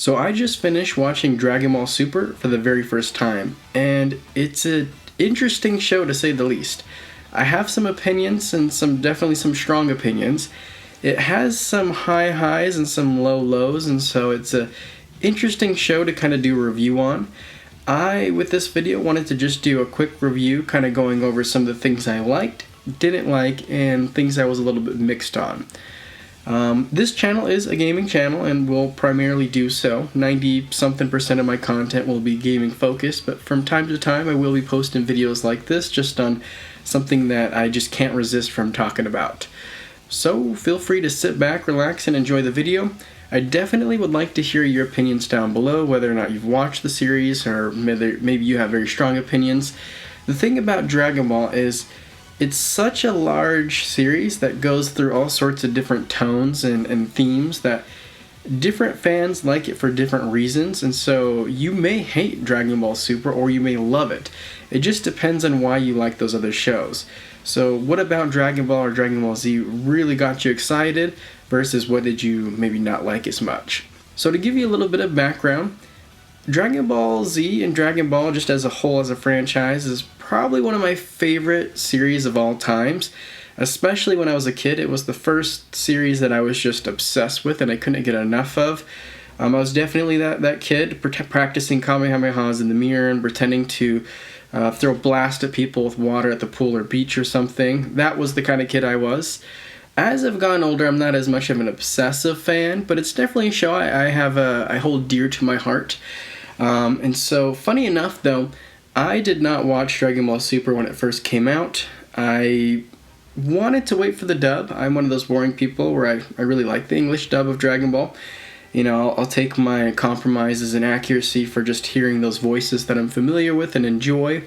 So I just finished watching Dragon Ball Super for the very first time, and it's an interesting show to say the least. I have some opinions and definitely some strong opinions. It has some high highs and some low lows, and so it's a interesting show to kind of do a review on. With this video, wanted to just do a quick review, kind of going over some of the things I liked, didn't like, and things I was a little bit mixed on. This channel is a gaming channel and will primarily do so. 90-something% of my content will be gaming focused, but from time to time I will be posting videos like this just on something that I just can't resist from talking about. So feel free to sit back, relax, and enjoy the video. I definitely would like to hear your opinions down below, whether or not you've watched the series or maybe you have very strong opinions. The thing about Dragon Ball is it's such a large series that goes through all sorts of different tones and themes that different fans like it for different reasons, and so you may hate Dragon Ball Super or you may love it. It just depends on why you like those other shows. So what about Dragon Ball or Dragon Ball Z really got you excited versus what did you maybe not like as much? So to give you a little bit of background, Dragon Ball Z and Dragon Ball just as a whole as a franchise is probably one of my favorite series of all times. Especially when I was a kid, it was the first series that I was just obsessed with and I couldn't get enough of. I was definitely that kid practicing Kamehamehas in the mirror and pretending to throw blast at people with water at the pool or beach or something. That was the kind of kid I was. As I've gotten older, I'm not as much of an obsessive fan, but it's definitely a show I hold dear to my heart. And so, funny enough though, I did not watch Dragon Ball Super when it first came out. I wanted to wait for the dub. I'm one of those boring people where I really like the English dub of Dragon Ball. You know, I'll take my compromises and accuracy for just hearing those voices that I'm familiar with and enjoy.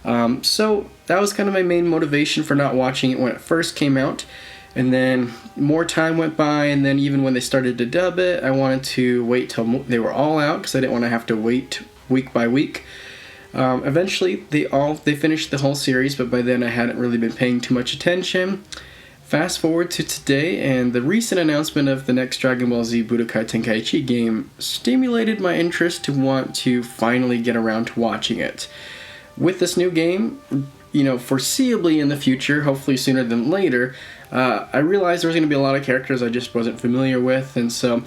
So that was kind of my main motivation for not watching it when it first came out. And then more time went by, and then even when they started to dub it, I wanted to wait till they were all out because I didn't want to have to wait week by week. Eventually, they finished the whole series, but by then I hadn't really been paying too much attention. Fast forward to today, and the recent announcement of the next Dragon Ball Z Budokai Tenkaichi game stimulated my interest to want to finally get around to watching it. With this new game, you know, foreseeably in the future, hopefully sooner than later, I realized there was going to be a lot of characters I just wasn't familiar with, and so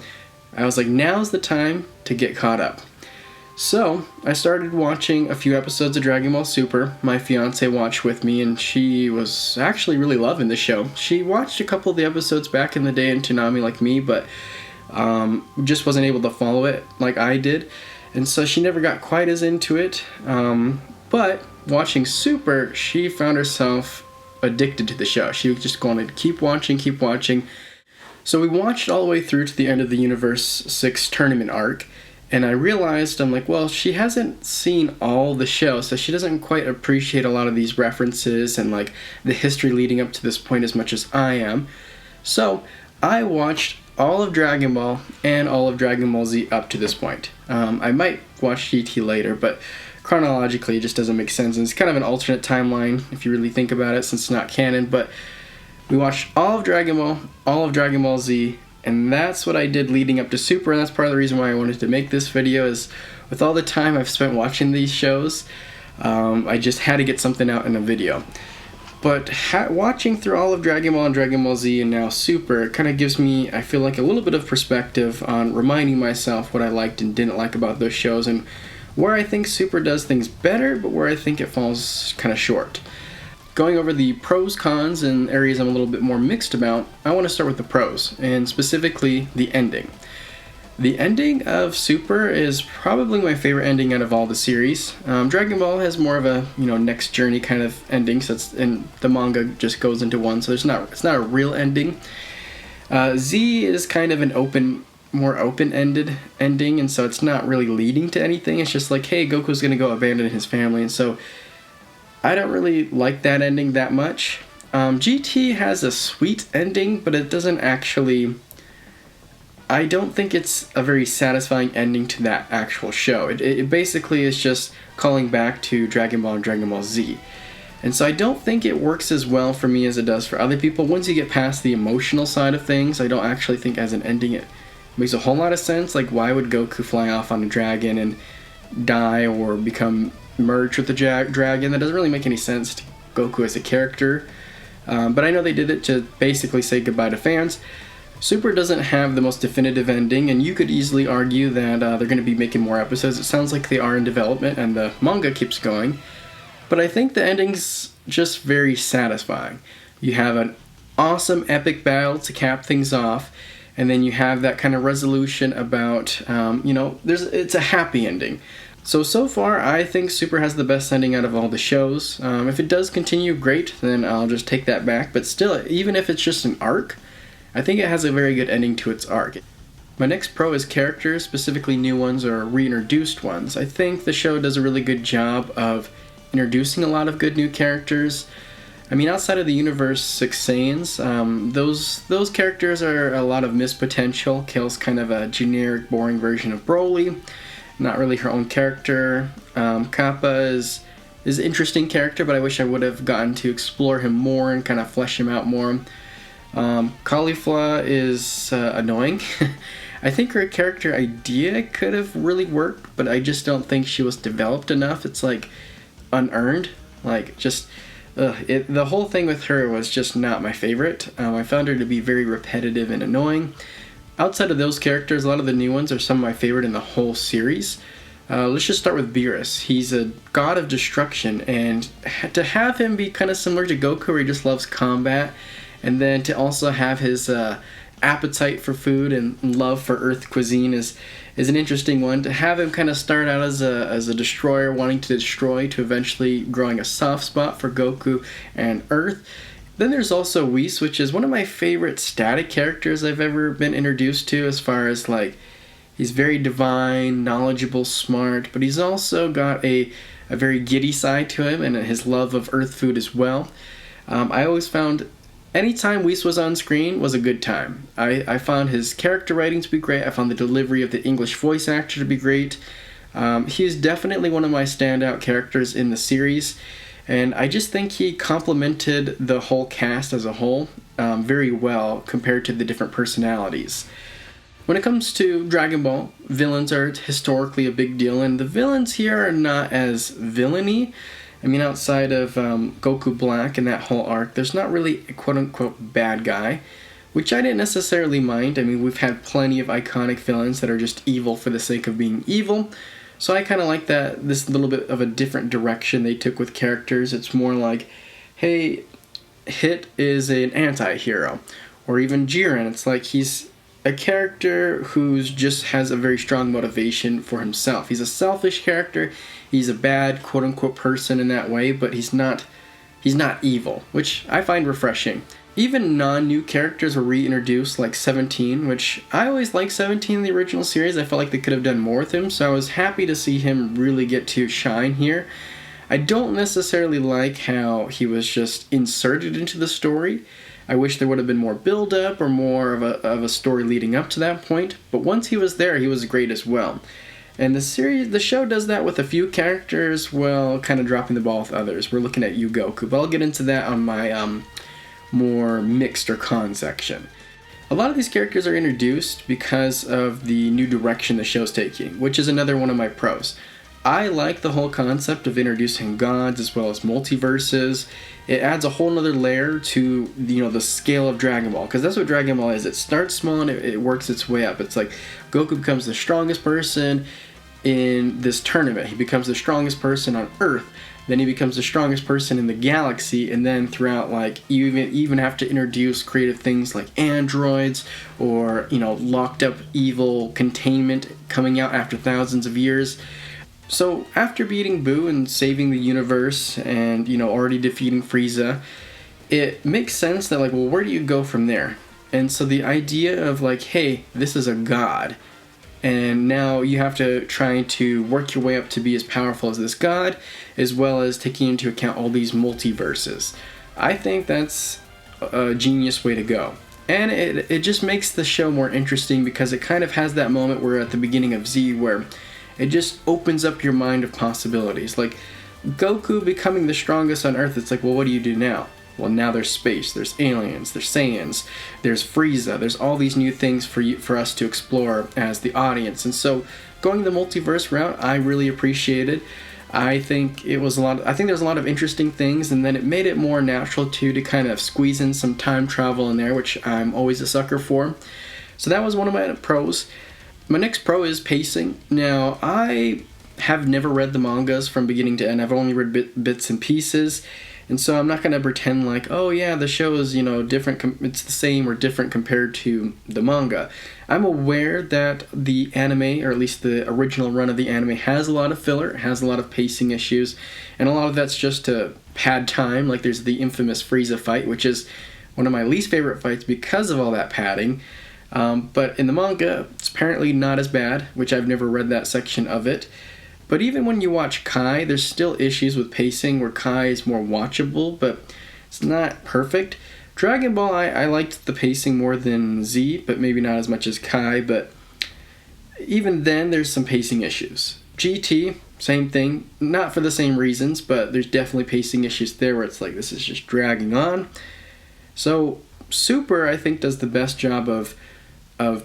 I was like, now's the time to get caught up. So, I started watching a few episodes of Dragon Ball Super. My fiance watched with me, and she was actually really loving the show. She watched a couple of the episodes back in the day in Toonami like me, but just wasn't able to follow it like I did. And so she never got quite as into it. But watching Super, she found herself addicted to the show. She was just going to keep watching. So we watched all the way through to the end of the Universe 6 tournament arc. And I realized, I'm like, well, she hasn't seen all the show, so she doesn't quite appreciate a lot of these references and like the history leading up to this point as much as I am. So I watched all of Dragon Ball and all of Dragon Ball Z up to this point. I might watch GT later, but chronologically it just doesn't make sense. And it's kind of an alternate timeline if you really think about it, since it's not canon. But we watched all of Dragon Ball, all of Dragon Ball Z, and that's what I did leading up to Super, and that's part of the reason why I wanted to make this video. Is with all the time I've spent watching these shows, I just had to get something out in a video. But watching through all of Dragon Ball and Dragon Ball Z and now Super, it kind of gives me, I feel like, a little bit of perspective on reminding myself what I liked and didn't like about those shows, and where I think Super does things better, but where I think it falls kind of short. Going over the pros, cons, and areas I'm a little bit more mixed about, I want to start with the pros, and specifically the ending. The ending of Super is probably my favorite ending out of all the series. Dragon Ball has more of a, next journey kind of ending, so and the manga just goes into one, so it's not a real ending. Z is kind of an more open-ended ending, and so it's not really leading to anything. It's just like, hey, Goku's gonna go abandon his family, and so I don't really like that ending that much. GT has a sweet ending, but it doesn't actually... I don't think it's a very satisfying ending to that actual show. It basically is just calling back to Dragon Ball and Dragon Ball Z. And so I don't think it works as well for me as it does for other people. Once you get past the emotional side of things, I don't actually think as an ending Makes a whole lot of sense. Like, why would Goku fly off on a dragon and die or become merged with the dragon? That doesn't really make any sense to Goku as a character. But I know they did it to basically say goodbye to fans. Super doesn't have the most definitive ending, and you could easily argue that they're going to be making more episodes. It sounds like they are in development, and the manga keeps going. But I think the ending's just very satisfying. You have an awesome epic battle to cap things off, and then you have that kind of resolution about, it's a happy ending. So far, I think Super has the best ending out of all the shows. If it does continue, great, then I'll just take that back. But still, even if it's just an arc, I think it has a very good ending to its arc. My next pro is characters, specifically new ones or reintroduced ones. I think the show does a really good job of introducing a lot of good new characters. I mean, outside of the Universe 6 Saiyans, those characters are a lot of missed potential. Kale's kind of a generic, boring version of Broly. Not really her own character. Kappa is an interesting character, but I wish I would have gotten to explore him more and kind of flesh him out more. Caulifla is annoying. I think her character idea could have really worked, but I just don't think she was developed enough. It's like unearned. Like, just the whole thing with her was just not my favorite. I found her to be very repetitive and annoying. Outside of those characters, a lot of the new ones are some of my favorite in the whole series. Let's just start with Beerus. He's a god of destruction, and to have him be kind of similar to Goku, where he just loves combat, and then to also have his appetite for food and love for Earth cuisine is an interesting one. To have him kind of start out as a destroyer, wanting to destroy, to eventually growing a soft spot for Goku and Earth. Then there's also Whis, which is one of my favorite static characters I've ever been introduced to, as far as like, he's very divine, knowledgeable, smart, but he's also got a very giddy side to him and his love of Earth food as well. I always found anytime Whis was on screen was a good time. I found his character writing to be great. I found the delivery of the English voice actor to be great. He's definitely one of my standout characters in the series, and I just think he complemented the whole cast as a whole very well compared to the different personalities. When it comes to Dragon Ball, villains are historically a big deal, and the villains here are not as villainy. I mean, outside of Goku Black and that whole arc, there's not really a quote-unquote bad guy, which I didn't necessarily mind. I mean, we've had plenty of iconic villains that are just evil for the sake of being evil, so I kind of like that this little bit of a different direction they took with characters. It's more like, hey, Hit is an anti-hero, or even Jiren. It's like he's a character who's just has a very strong motivation for himself. He's a selfish character. He's a bad quote-unquote person in that way, but he's not evil, which I find refreshing. Even non-new characters were reintroduced, like 17, which I always liked 17 in the original series. I felt like they could have done more with him, so I was happy to see him really get to shine here. I don't necessarily like how he was just inserted into the story. I wish there would have been more build-up or more of a story leading up to that point, but once he was there, he was great as well. And the show does that with a few characters, while kind of dropping the ball with others. We're looking at Yu Goku, but I'll get into that on my more mixed or con section. A lot of these characters are introduced because of the new direction the show's taking, which is another one of my pros. I like the whole concept of introducing gods as well as multiverses. It adds a whole nother layer to the scale of Dragon Ball, because that's what Dragon Ball is. It starts small and it works its way up. It's like Goku becomes the strongest person in this tournament. He becomes the strongest person on Earth. Then he becomes the strongest person in the galaxy, and then throughout, like, you even have to introduce creative things like androids or locked up evil containment coming out after thousands of years. So after beating Boo and saving the universe and, already defeating Frieza, it makes sense that, like, well, where do you go from there? And so the idea of, like, hey, this is a god, and now you have to try to work your way up to be as powerful as this god, as well as taking into account all these multiverses. I think that's a genius way to go. And it just makes the show more interesting, because it kind of has that moment where at the beginning of Z where it just opens up your mind of possibilities. Like, Goku becoming the strongest on Earth, it's like, well, what do you do now? Well, now there's space, there's aliens, there's Saiyans, there's Frieza, there's all these new things for us to explore as the audience. And so going the multiverse route, I really appreciated. I think there's a lot of interesting things, and then it made it more natural too to kind of squeeze in some time travel in there, which I'm always a sucker for. So that was one of my pros. My next pro is pacing. Now, I have never read the mangas from beginning to end. I've only read bits and pieces. And so I'm not going to pretend like, oh yeah, the show is, different, it's the same or different compared to the manga. I'm aware that the anime, or at least the original run of the anime, has a lot of filler, has a lot of pacing issues, and a lot of that's just to pad time. Like there's the infamous Frieza fight, which is one of my least favorite fights because of all that padding. But in the manga, it's apparently not as bad, which I've never read that section of it. But even when you watch Kai, there's still issues with pacing where Kai is more watchable, but it's not perfect. Dragon Ball, I liked the pacing more than Z, but maybe not as much as Kai, but even then there's some pacing issues. GT, same thing, not for the same reasons, but there's definitely pacing issues there where it's like this is just dragging on. So Super, I think, does the best job of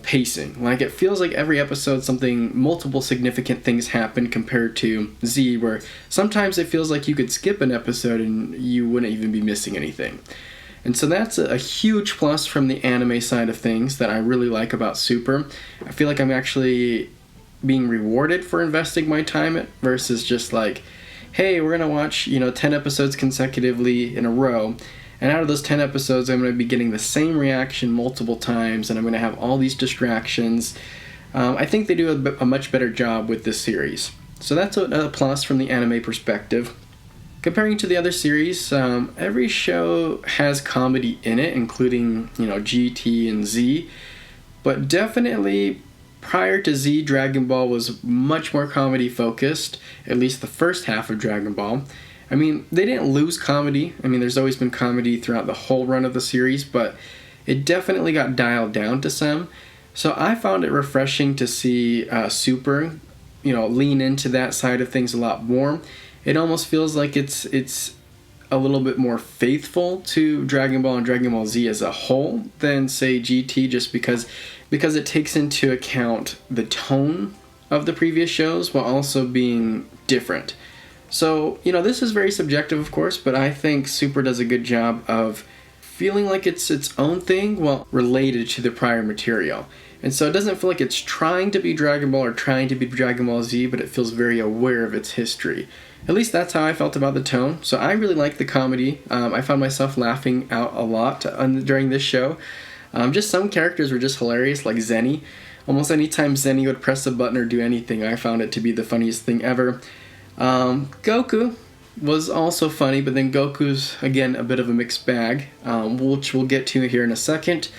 pacing. Like it feels like every episode multiple significant things happen compared to Z, where sometimes it feels like you could skip an episode and you wouldn't even be missing anything. And so that's a huge plus from the anime side of things that I really like about Super. I feel like I'm actually being rewarded for investing my time versus just like, hey, we're gonna watch 10 episodes consecutively in a row. And out of those 10 episodes, I'm going to be getting the same reaction multiple times, and I'm going to have all these distractions. I think they do a much better job with this series. So that's a plus from the anime perspective. Comparing to the other series, every show has comedy in it, including, GT and Z. But definitely, prior to Z, Dragon Ball was much more comedy focused, at least the first half of Dragon Ball. I mean, they didn't lose comedy. I mean, there's always been comedy throughout the whole run of the series, but it definitely got dialed down to some. So I found it refreshing to see Super, lean into that side of things a lot more. It almost feels like it's a little bit more faithful to Dragon Ball and Dragon Ball Z as a whole than, say, GT, just because it takes into account the tone of the previous shows while also being different. So, this is very subjective, of course, but I think Super does a good job of feeling like it's its own thing while related to the prior material. And so it doesn't feel like it's trying to be Dragon Ball or trying to be Dragon Ball Z, but it feels very aware of its history. At least that's how I felt about the tone. So I really liked the comedy. I found myself laughing out a lot during this show. Just some characters were just hilarious, like Zenny. Almost any time Zenny would press a button or do anything, I found it to be the funniest thing ever. Goku was also funny, but then Goku's, again, a bit of a mixed bag, which we'll get to here in a second.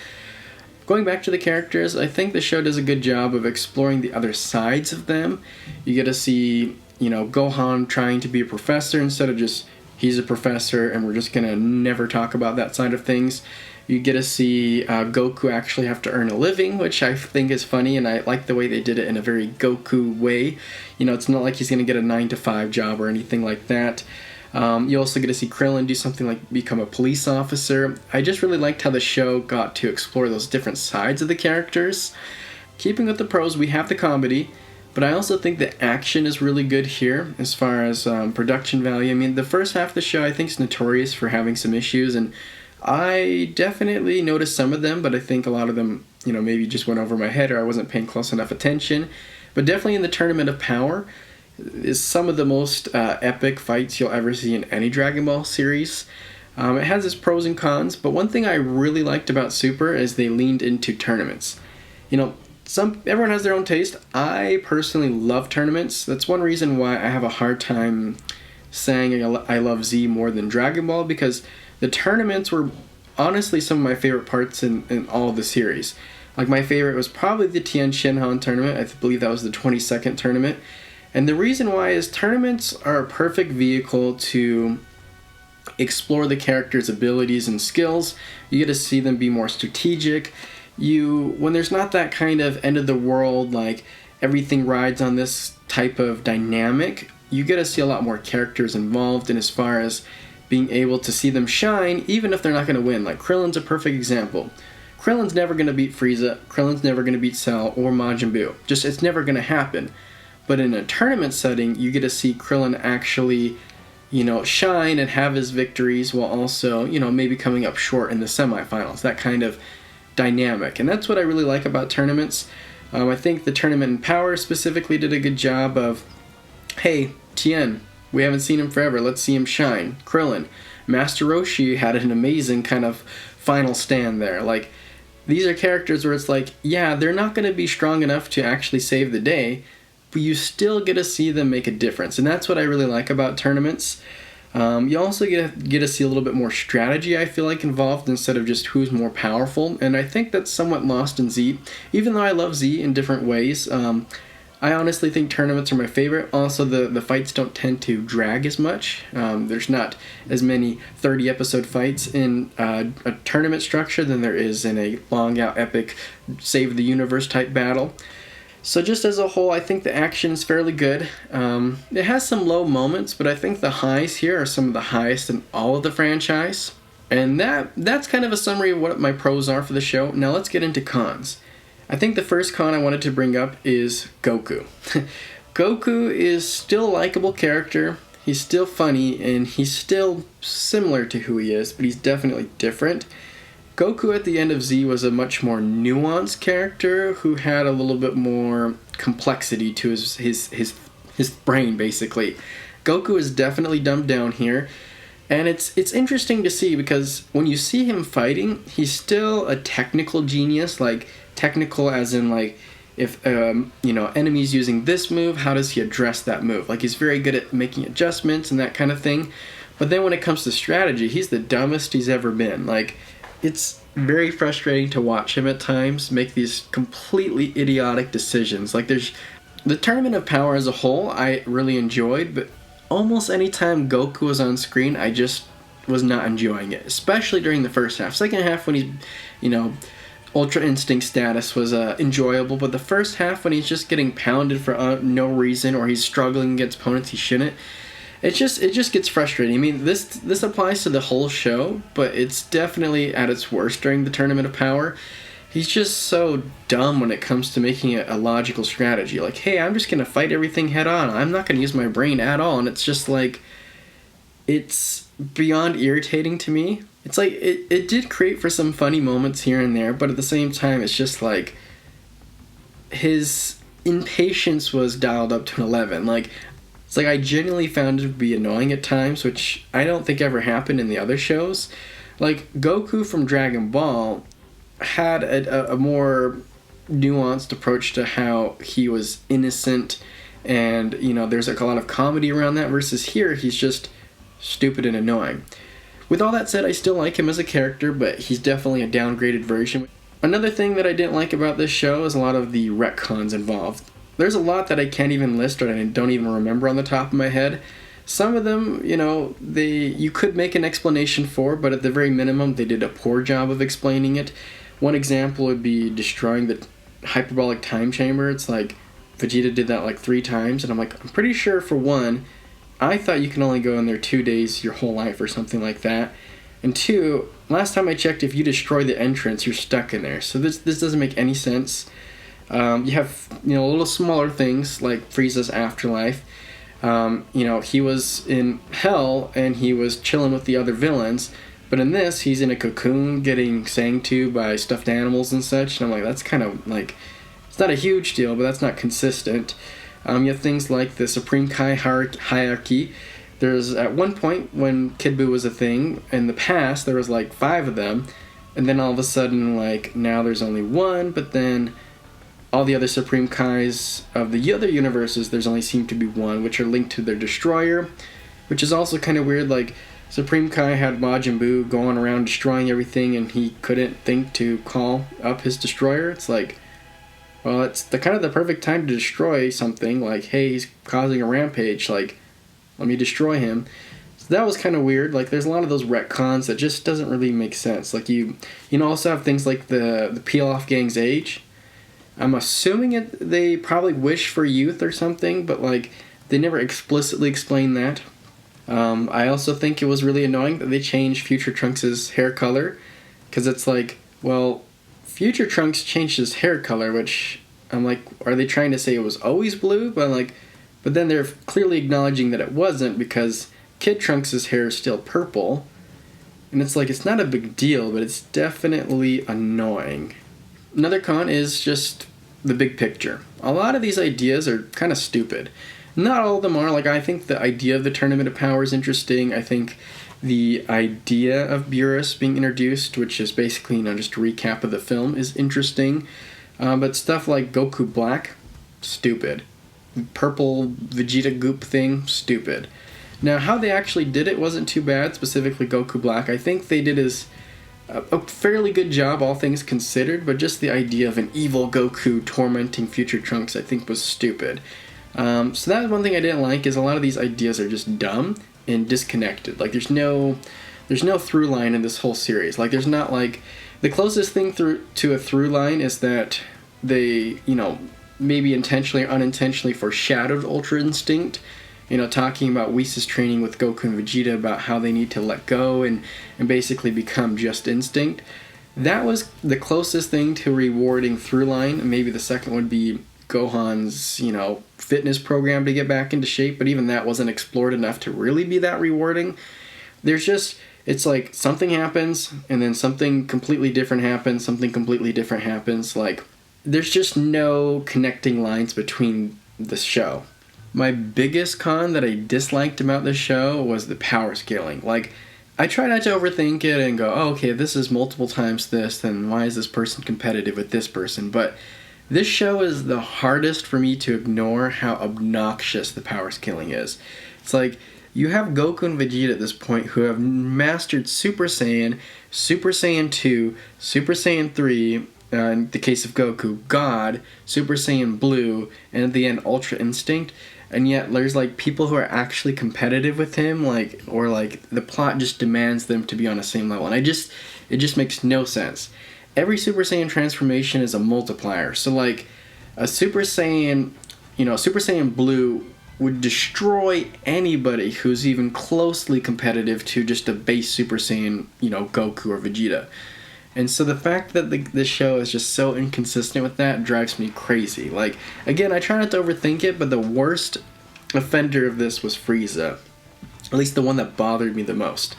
Going back to the characters, I think the show does a good job of exploring the other sides of them. You get to see, Gohan trying to be a professor instead of just, he's a professor and we're just gonna never talk about that side of things. You get to see Goku actually have to earn a living, which I think is funny, and I like the way they did it in a very Goku way. It's not like he's going to get a 9-to-5 job or anything like that. You also get to see Krillin do something like become a police officer. I just really liked how the show got to explore those different sides of the characters. Keeping with the pros, we have the comedy, but I also think the action is really good here as far as production value. I mean, the first half of the show I think is notorious for having some issues, and I definitely noticed some of them, but I think a lot of them, maybe just went over my head or I wasn't paying close enough attention. But definitely in the Tournament of Power is some of the most epic fights you'll ever see in any Dragon Ball series. It has its pros and cons, but one thing I really liked about Super is they leaned into tournaments. Everyone has their own taste. I personally love tournaments. That's one reason why I have a hard time saying I love Z more than Dragon Ball, because the tournaments were honestly some of my favorite parts in all of the series. Like, my favorite was probably the Tien Shinhan tournament. I believe that was the 22nd tournament. And the reason why is tournaments are a perfect vehicle to explore the character's abilities and skills. You get to see them be more strategic. When there's not that kind of end of the world, like everything rides on this type of dynamic, you get to see a lot more characters involved, and as far as being able to see them shine even if they're not going to win. Like Krillin's a perfect example. Krillin's never going to beat Frieza, Krillin's never going to beat Cell or Majin Buu. Just, it's never going to happen. But in a tournament setting, you get to see Krillin actually, shine and have his victories while also, maybe coming up short in the semifinals. That kind of dynamic. And that's what I really like about tournaments. I think the Tournament in Power specifically did a good job of, hey, Tien, we haven't seen him forever, let's see him shine. Krillin. Master Roshi had an amazing kind of final stand there. Like, these are characters where it's like, yeah, they're not going to be strong enough to actually save the day, but you still get to see them make a difference. And that's what I really like about tournaments. You also get to see a little bit more strategy, I feel like, involved instead of just who's more powerful. And I think that's somewhat lost in Z. Even though I love Z in different ways, I honestly think tournaments are my favorite. Also, the fights don't tend to drag as much. There's not as many 30-episode fights in a tournament structure than there is in a long-out epic save-the-universe type battle. So just as a whole, I think the action is fairly good. It has some low moments, but I think the highs here are some of the highest in all of the franchise. And that's kind of a summary of what my pros are for the show. Now let's get into cons. I think the first con I wanted to bring up is Goku. Goku is still a likable character, he's still funny, and he's still similar to who he is, but he's definitely different. Goku at the end of Z was a much more nuanced character who had a little bit more complexity to his brain, basically. Goku is definitely dumbed down here, and it's interesting to see because when you see him fighting, he's still a technical genius, like technical as in like if enemies using this move, how does he address that move? Like he's very good at making adjustments and that kind of thing. But then when it comes to strategy, he's the dumbest he's ever been. Like it's very frustrating to watch him at times make these completely idiotic decisions. Like there's the Tournament of Power as a whole I really enjoyed, but almost any time Goku was on screen, I just was not enjoying it, especially during the first half. Second half when he's, Ultra Instinct status was enjoyable, but the first half when he's just getting pounded for no reason or he's struggling against opponents he shouldn't, it just gets frustrating. I mean, this applies to the whole show, but it's definitely at its worst during the Tournament of Power. He's just so dumb when it comes to making a logical strategy. Like, hey, I'm just going to fight everything head on. I'm not going to use my brain at all. And it's just like, it's beyond irritating to me. It's like, it did create for some funny moments here and there, but at the same time, it's just like, his impatience was dialed up to an 11. Like, it's like I genuinely found it to be annoying at times, which I don't think ever happened in the other shows. Like, Goku from Dragon Ball had a more nuanced approach to how he was innocent, and, there's like a lot of comedy around that, versus here, he's just stupid and annoying. With all that said, I still like him as a character, but he's definitely a downgraded version. Another thing that I didn't like about this show is a lot of the retcons involved. There's a lot that I can't even list or I don't even remember on the top of my head. Some of them, you could make an explanation for, but at the very minimum, they did a poor job of explaining it. One example would be destroying the hyperbolic time chamber. It's like Vegeta did that like 3 times, and I'm pretty sure for one, I thought you can only go in there 2 days your whole life or something like that. And 2, last time I checked, if you destroy the entrance, you're stuck in there. So this doesn't make any sense. You have little smaller things like Frieza's afterlife. He was in hell and he was chilling with the other villains, but in this he's in a cocoon getting sang to by stuffed animals and such. And I'm like, that's kind of like, it's not a huge deal, but that's not consistent. You have things like the Supreme Kai hierarchy. There's at one point when Kid Buu was a thing in the past, there was like 5 of them, and then all of a sudden, like, now there's only 1, but then all the other Supreme Kais of the other universes, there's only seemed to be 1, which are linked to their destroyer, which is also kind of weird. Like, Supreme Kai had Majin Buu going around destroying everything, and he couldn't think to call up his destroyer. It's like, well, it's the kind of the perfect time to destroy something. Like, hey, he's causing a rampage, like, let me destroy him. So that was kind of weird. Like, there's a lot of those retcons that just doesn't really make sense. Like, you also have things like the Peel-Off Gang's age. I'm assuming they probably wish for youth or something, but, like, they never explicitly explain that. I also think it was really annoying that they changed Future Trunks' hair color, because it's like, well, Future Trunks changed his hair color, which I'm like, are they trying to say it was always blue? But then they're clearly acknowledging that it wasn't, because Kid Trunks' hair is still purple, and it's like, it's not a big deal, but it's definitely annoying. Another con is just the big picture. A lot of these ideas are kind of stupid. Not all of them are. Like, I think the idea of the Tournament of Power is interesting. I think the idea of Beerus being introduced, which is basically, just a recap of the film, is interesting. But stuff like Goku Black, stupid. Purple Vegeta goop thing, stupid. Now, how they actually did it wasn't too bad, specifically Goku Black. I think they did a fairly good job, all things considered, but just the idea of an evil Goku tormenting Future Trunks, I think, was stupid. So that's one thing I didn't like, is a lot of these ideas are just dumb and disconnected. Like, there's no through line in this whole series. Like, there's not, like, the closest thing to a through line is that they, maybe intentionally or unintentionally foreshadowed Ultra Instinct, talking about Whis' training with Goku and Vegeta about how they need to let go and basically become just instinct. That was the closest thing to rewarding through line. Maybe the second would be Gohan's, fitness program to get back into shape, but even that wasn't explored enough to really be that rewarding. It's like something happens, and then something completely different happens, like, there's just no connecting lines between the show. My biggest con that I disliked about this show was the power scaling. Like, I try not to overthink it and go, oh, okay, this is multiple times this, then why is this person competitive with this person? But this show is the hardest for me to ignore how obnoxious the power scaling is. It's like, you have Goku and Vegeta at this point who have mastered Super Saiyan, Super Saiyan 2, Super Saiyan 3, in the case of Goku, God, Super Saiyan Blue, and at the end, Ultra Instinct. And yet there's like people who are actually competitive with him, or the plot just demands them to be on the same level. And it just makes no sense. Every Super Saiyan transformation is a multiplier. So like a Super Saiyan, Super Saiyan Blue would destroy anybody who's even closely competitive to just a base Super Saiyan, Goku or Vegeta. And so the fact that this show is just so inconsistent with that drives me crazy. Like, again, I try not to overthink it, but the worst offender of this was Frieza. At least the one that bothered me the most.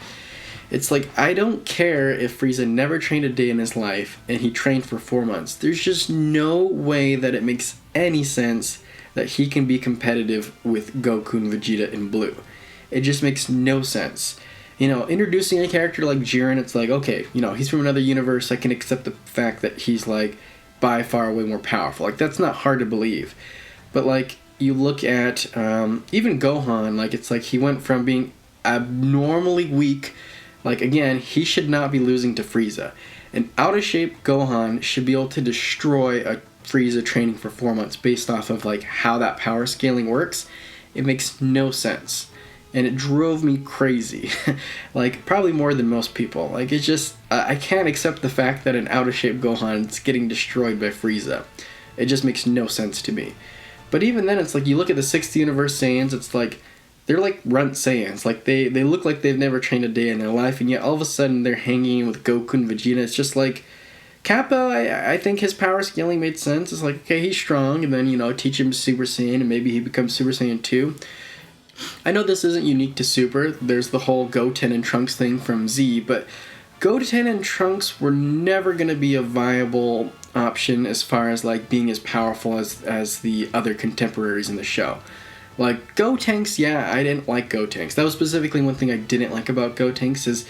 It's like, I don't care if Frieza never trained a day in his life and he trained for 4 months. There's just no way that it makes any sense that he can be competitive with Goku and Vegeta in Blue. It just makes no sense. Introducing a character like Jiren, it's like, okay, he's from another universe. I can accept the fact that he's, like, by far way more powerful. Like, that's not hard to believe. But, like, you look at even Gohan, like, it's like he went from being abnormally weak. Like, again, he should not be losing to Frieza. An out-of-shape Gohan should be able to destroy a Frieza training for 4 months based off of, like, how that power scaling works. It makes no sense. And it drove me crazy. Like, probably more than most people. Like, it's just, I can't accept the fact that an out-of-shape Gohan is getting destroyed by Frieza. It just makes no sense to me. But even then, it's like, you look at the 6th Universe Saiyans, it's like, they're like runt Saiyans. Like, they look like they've never trained a day in their life, and yet all of a sudden they're hanging with Goku and Vegeta. It's just like, Kappa, I think his power scaling made sense. It's like, okay, he's strong, and then, teach him Super Saiyan, and maybe he becomes Super Saiyan 2. I know this isn't unique to Super. There's the whole Goten and Trunks thing from Z, but Goten and Trunks were never going to be a viable option as far as, like, being as powerful as the other contemporaries in the show. Like, Gotenks, yeah, I didn't like Gotenks. That was specifically one thing I didn't like about Gotenks, is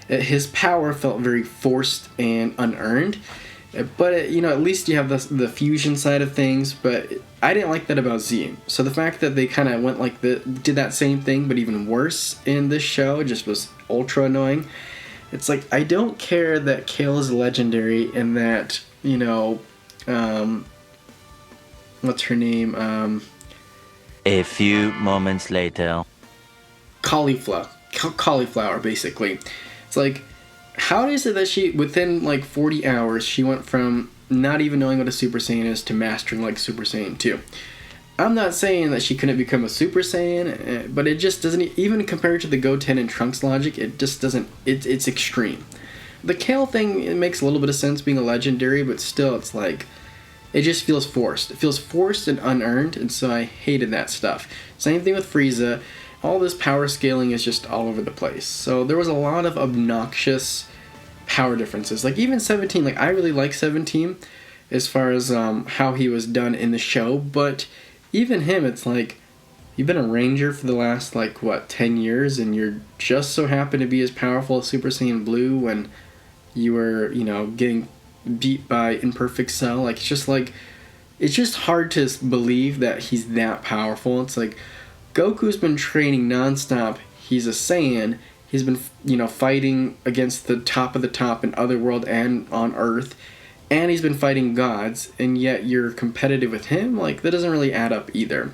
his power felt very forced and unearned. But, at least you have the fusion side of things, but I didn't like that about Z. So the fact that they kind of went did that same thing, but even worse in this show, just was ultra annoying. It's like, I don't care that Kale is legendary and that, what's her name? A few moments later. Cauliflower, basically. It's like, how is it that she, within, 40 hours, she went from not even knowing what a Super Saiyan is to mastering, Super Saiyan 2? I'm not saying that she couldn't become a Super Saiyan, but it just doesn't, even compared to the Goten and Trunks logic, it just doesn't, it's extreme. The Kale thing, it makes a little bit of sense being a legendary, but still, it's like, it just feels forced. It feels forced and unearned, and so I hated that stuff. Same thing with Frieza. All this power scaling is just all over the place. So there was a lot of obnoxious power differences. Like even 17, like I really like 17 as far as how he was done in the show, but even him, it's like, you've been a ranger for the last, 10 years, and you're just so happen to be as powerful as Super Saiyan Blue when you were, getting beat by Imperfect Cell. It's just hard to believe that he's that powerful. It's like, Goku's been training nonstop. He's a Saiyan. He's been, fighting against the top of the top in Otherworld and on Earth. And he's been fighting gods, and yet you're competitive with him? That doesn't really add up either.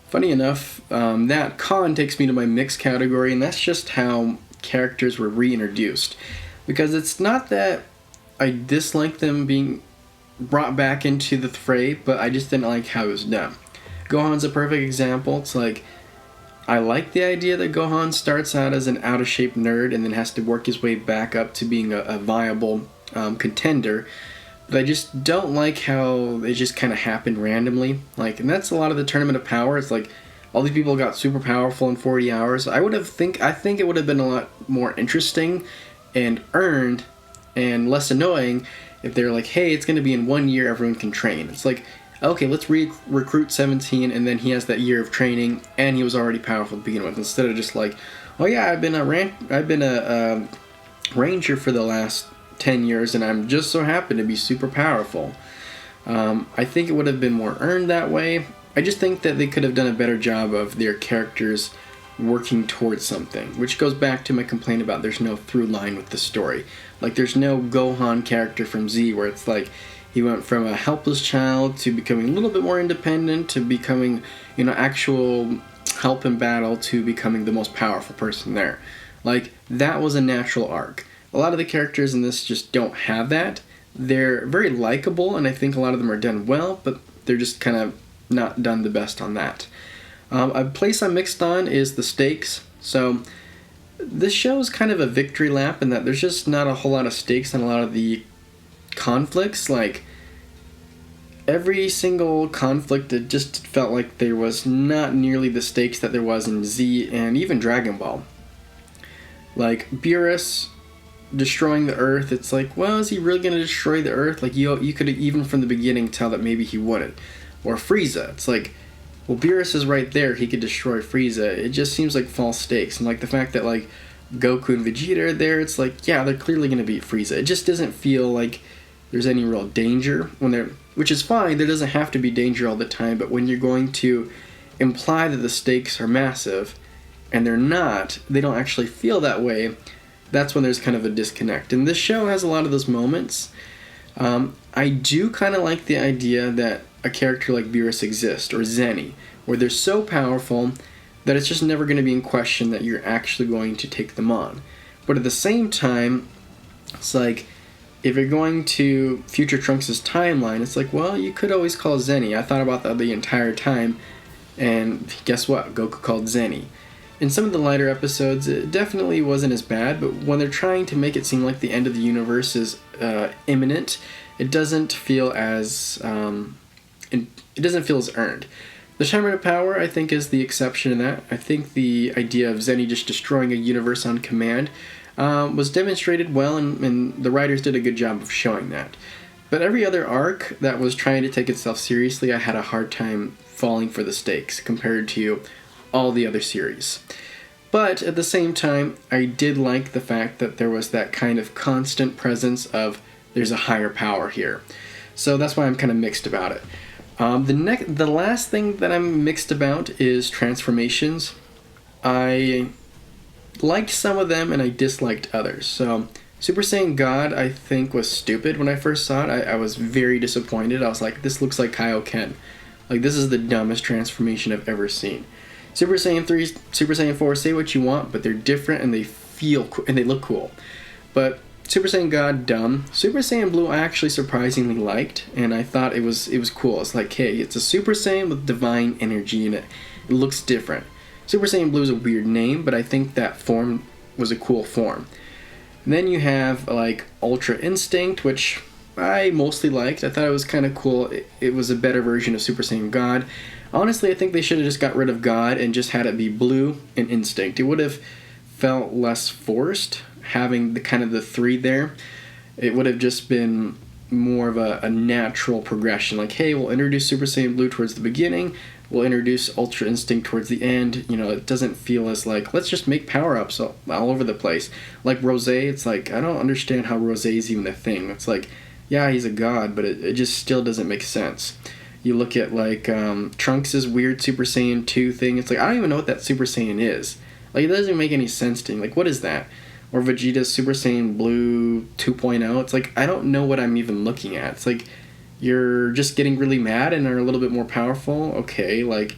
Funny enough, that con takes me to my mixed category, and that's just how characters were reintroduced. Because it's not that I dislike them being brought back into the fray, but I just didn't like how it was done. Gohan's a perfect example. It's like, I like the idea that Gohan starts out as an out-of-shape nerd and then has to work his way back up to being a viable contender, but I just don't like how it just kind of happened randomly. And that's a lot of the Tournament of Power. It's like all these people got super powerful in 40 hours. I think it would have been a lot more interesting and earned and less annoying if they're like, hey, it's going to be in 1 year, everyone can train. It's like, okay, let's recruit 17, and then he has that year of training, and he was already powerful to begin with. Instead of just like, oh yeah, I've been a ranger for the last 10 years, and I'm just so happen to be super powerful. I think it would have been more earned that way. I just think that they could have done a better job of their characters working towards something, which goes back to my complaint about there's no through line with the story. There's no Gohan character from Z where it's like he went from a helpless child to becoming a little bit more independent to becoming, actual help in battle to becoming the most powerful person there. That was a natural arc. A lot of the characters in this just don't have that. They're very likable, and I think a lot of them are done well, but they're just kind of not done the best on that. A place I'm mixed on is the stakes. So this show is kind of a victory lap in that there's just not a whole lot of stakes on a lot of the conflicts. Every single conflict, it just felt like there was not nearly the stakes that there was in Z and even Dragon Ball. Beerus destroying the Earth, it's like, well, is he really going to destroy the Earth? You could even from the beginning tell that maybe he wouldn't. Or Frieza, it's like, well, Beerus is right there, he could destroy Frieza. It just seems like false stakes. And the fact that Goku and Vegeta are there, it's like, yeah, they're clearly going to beat Frieza. It just doesn't feel like there's any real danger when they're, which is fine, there doesn't have to be danger all the time, but when you're going to imply that the stakes are massive and they're not, they don't actually feel that way, that's when there's kind of a disconnect. And this show has a lot of those moments. I do kind of like the idea that a character like Beerus exists, or Zenny, where they're so powerful that it's just never going to be in question that you're actually going to take them on. But at the same time, it's like, if you're going to Future Trunks' timeline, it's like, well, you could always call Zenny. I thought about that the entire time, and guess what? Goku called Zenny. In some of the lighter episodes, it definitely wasn't as bad, but when they're trying to make it seem like the end of the universe is imminent, it doesn't feel as earned. The Tournament of Power, I think, is the exception to that. I think the idea of Zenny just destroying a universe on command was demonstrated well, and the writers did a good job of showing that. But every other arc that was trying to take itself seriously, I had a hard time falling for the stakes compared to all the other series. But at the same time, I did like the fact that there was that kind of constant presence of there's a higher power here. So that's why I'm kind of mixed about it. The last thing that I'm mixed about is transformations. I liked some of them and I disliked others. So Super Saiyan God, I think, was stupid when I first saw it. I was very disappointed. I was like, this looks like Kaioken. This is the dumbest transformation I've ever seen. Super Saiyan 3, Super Saiyan 4, say what you want, but they're different and they feel cool, and they look cool. But Super Saiyan God, dumb. Super Saiyan Blue I actually surprisingly liked, and I thought it was cool. It's like, hey, it's a Super Saiyan with divine energy in it. It looks different. Super Saiyan Blue is a weird name, but I think that form was a cool form. And then you have like Ultra Instinct, which I mostly liked. I thought it was kind of cool. It was a better version of Super Saiyan God. Honestly, I think they should have just got rid of God and just had it be Blue and Instinct. It would have felt less forced having the kind of the three there. It would have just been more of a natural progression. Like, hey, we'll introduce Super Saiyan Blue towards the beginning. We'll introduce Ultra Instinct towards the end. You know, it doesn't feel as like, let's just make power-ups all over the place. Like Rosé, it's like, I don't understand how Rosé is even a thing. It's like, yeah, he's a god, but it just still doesn't make sense. You look at like Trunks' weird Super Saiyan 2 thing. It's like, I don't even know what that Super Saiyan is. Like, it doesn't even make any sense to me. Like, what is that? Or Vegeta's Super Saiyan Blue 2.0. It's like, I don't know what I'm even looking at. It's like, you're just getting really mad and are a little bit more powerful. Okay, like,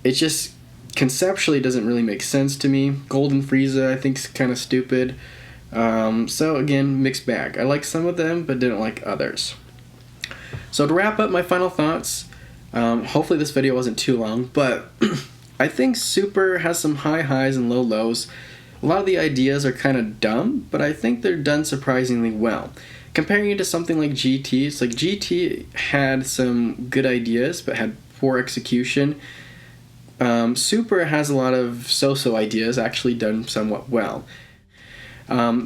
it just conceptually doesn't really make sense to me. Golden Frieza, I think, is kind of stupid. So, again, mixed bag. I like some of them, but didn't like others. So, to wrap up my final thoughts, hopefully this video wasn't too long, but I think Super has some high highs and low lows. A lot of the ideas are kind of dumb, but I think they're done surprisingly well. Comparing it to something like GT, it's like GT had some good ideas, but had poor execution. Super has a lot of so-so ideas, actually done somewhat well.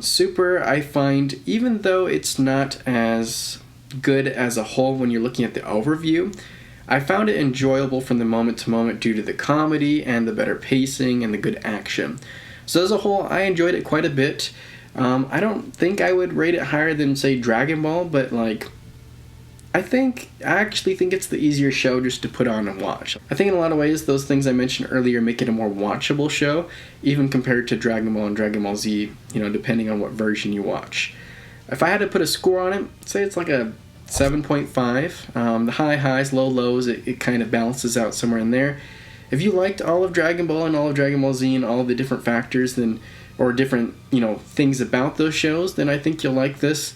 Super, I find, even though it's not as good as a whole when you're looking at the overview, I found it enjoyable from the moment to moment due to the comedy and the better pacing and the good action. So as a whole, I enjoyed it quite a bit. I don't think I would rate it higher than, say, Dragon Ball, but like, I actually think it's the easier show just to put on and watch. I think in a lot of ways, those things I mentioned earlier make it a more watchable show, even compared to Dragon Ball and Dragon Ball Z, you know, depending on what version you watch. If I had to put a score on it, say it's like a 7.5. The high highs, low lows, it kind of balances out somewhere in there. If you liked all of Dragon Ball and all of Dragon Ball Z and all of the different factors, then, or different, you know, things about those shows, then I think you'll like this.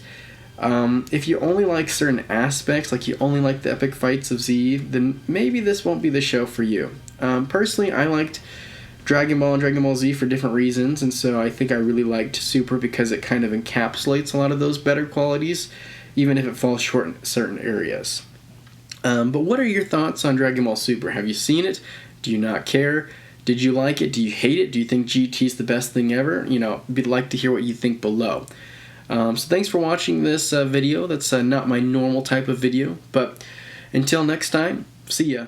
If you only like certain aspects, like you only like the epic fights of Z, then maybe this won't be the show for you. Personally, I liked Dragon Ball and Dragon Ball Z for different reasons, and so I think I really liked Super because it kind of encapsulates a lot of those better qualities, even if it falls short in certain areas. But what are your thoughts on Dragon Ball Super? Have you seen it? Do you not care? Did you like it? Do you hate it? Do you think GT is the best thing ever? You know, I'd like to hear what you think below. So thanks for watching this video. That's not my normal type of video, but until next time, see ya.